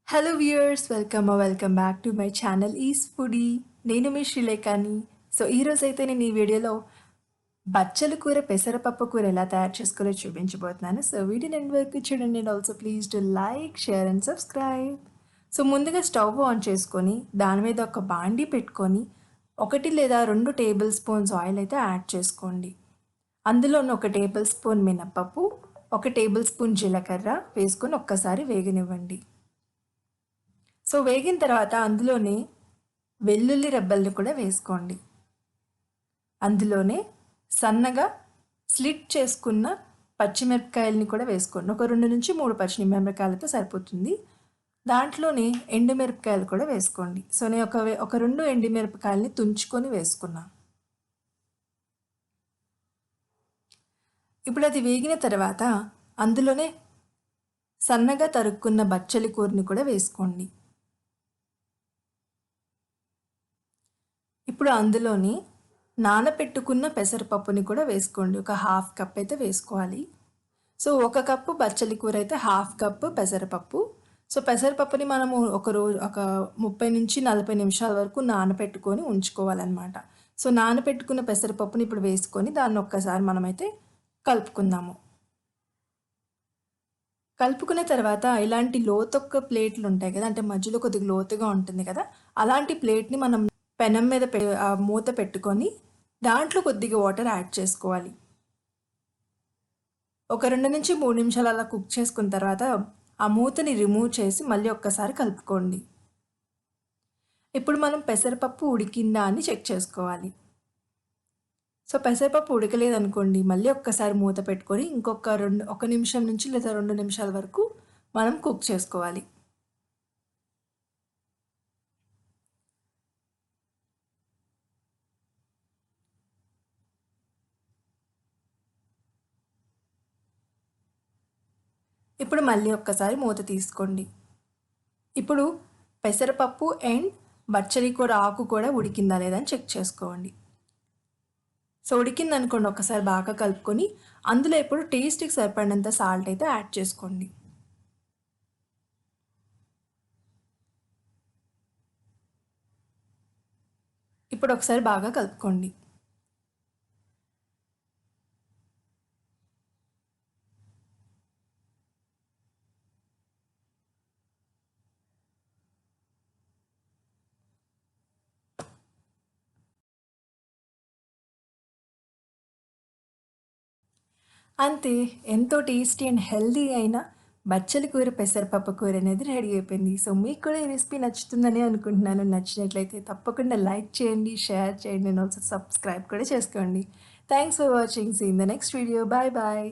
Hello viewers welcome back to my channel is foodie. నేను మీ శ్రీలేఖని. So ఈరోజైతే నేను ఈ వీడియోలో బచ్చల కూర పెసరపప్పు కూర ఎలా తయారు చేసుకోవాలో చూపించబోతున్నాను. సో వీడియోని ఎండ్ వరకు చూడండి. And also please to like, share and subscribe. So ముందుగా స్టవ్ ఆన్ చేసుకొని దాని మీద ఒక బాండీ పెట్టుకొని 1 లేదా 2 టేబుల్ స్పూన్స్ ఆయిల్ అయితే యాడ్ చేసుకోండి. అందులోని 1 టేబుల్ స్పూన్ మినప్పప్పు, 1 టేబుల్ స్పూన్ జీలకర్ర వేసుకొని ఒక్కసారి వేగనివ్వండి. సో వేగిన తర్వాత అందులోనే వెల్లుల్లి రెబ్బల్ని కూడా వేసుకోండి. అందులోనే సన్నగా స్లిట్ చేసుకున్న పచ్చిమిరపకాయలని కూడా వేసుకోండి. ఒక 2 నుంచి 3 పచ్చిమిరపకాయలతో సరిపోతుంది. దాంట్లోనే ఎండుమిరపకాయలు కూడా వేసుకోండి. సో నేను ఒక 2 ఎండుమిరపకాయలని తుంచుకొని వేసుకున్నాను. ఇప్పుడు అది వేగిన తర్వాత అందులోనే సన్నగా తరుక్కున్న బచ్చలి కూరని కూడా వేసుకోండి. ఇప్పుడు అందులోని నానపెట్టుకున్న పెసరపప్పుని కూడా వేసుకోండి. ఒక 1/2 కప్ అయితే వేసుకోవాలి. సో 1 కప్పు బచ్చలి కూర అయితే 1/2 కప్పు పెసరపప్పు. సో పెసరపప్పుని మనము ఒక 30 నుంచి 40 నిమిషాల వరకు నానపెట్టుకొని ఉంచుకోవాలన్నమాట. సో నానపెట్టుకున్న పెసరపప్పుని ఇప్పుడు వేసుకొని దాన్ని ఒక్కసారి మనమైతే కలుపుకుందాము. కలుపుకున్న తర్వాత ఇలాంటి లోతొక్క ప్లేట్లు ఉంటాయి కదా, అంటే మధ్యలో కొద్దిగా లోతుగా ఉంటుంది కదా, అలాంటి ప్లేట్ని మనం పెనం మీద మూత పెట్టుకొని దాంట్లో కొద్దిగా వాటర్ యాడ్ చేసుకోవాలి. ఒక 2 నుంచి 3 నిమిషాలు అలా కుక్ చేసుకున్న తర్వాత ఆ మూతని రిమూవ్ చేసి మళ్ళీ ఒక్కసారి కలుపుకోండి. ఇప్పుడు మనం పెసరపప్పు ఉడికిందా అని చెక్ చేసుకోవాలి. సో పెసరపప్పు ఉడకలేదనుకోండి, మళ్ళీ ఒక్కసారి మూత పెట్టుకొని ఇంకొక 1 నిమిషం నుంచి లేదా 2 నిమిషాల వరకు మనం కుక్ చేసుకోవాలి. ఇప్పుడు మళ్ళీ ఒక్కసారి మూత తీసుకోండి. ఇప్పుడు పెసరపప్పు అండ్ బచ్చలి కూర ఆకు కూడా ఉడికిందా లేదా అని చెక్ చేసుకోండి. సో ఉడికిందనుకోండి, ఒకసారి బాగా కలుపుకొని అందులో ఇప్పుడు టేస్ట్కి సరిపడినంత సాల్ట్ అయితే యాడ్ చేసుకోండి. ఇప్పుడు ఒకసారి బాగా కలుపుకోండి. అంతే, ఎంతో టేస్టీ అండ్ హెల్దీ అయిన బచ్చలి కూర పెసరపప్పు కూర అనేది రెడీ అయిపోయింది. సో మీకు కూడా ఈ రెసిపీ నచ్చుతుందని అనుకుంటున్నాను. నచ్చినట్లయితే తప్పకుండా లైక్ చేయండి, షేర్ చేయండి అండ్ ఆల్సో సబ్స్క్రైబ్ కూడా చేసుకోండి. Thanks for watching. See in the next video. Bye bye.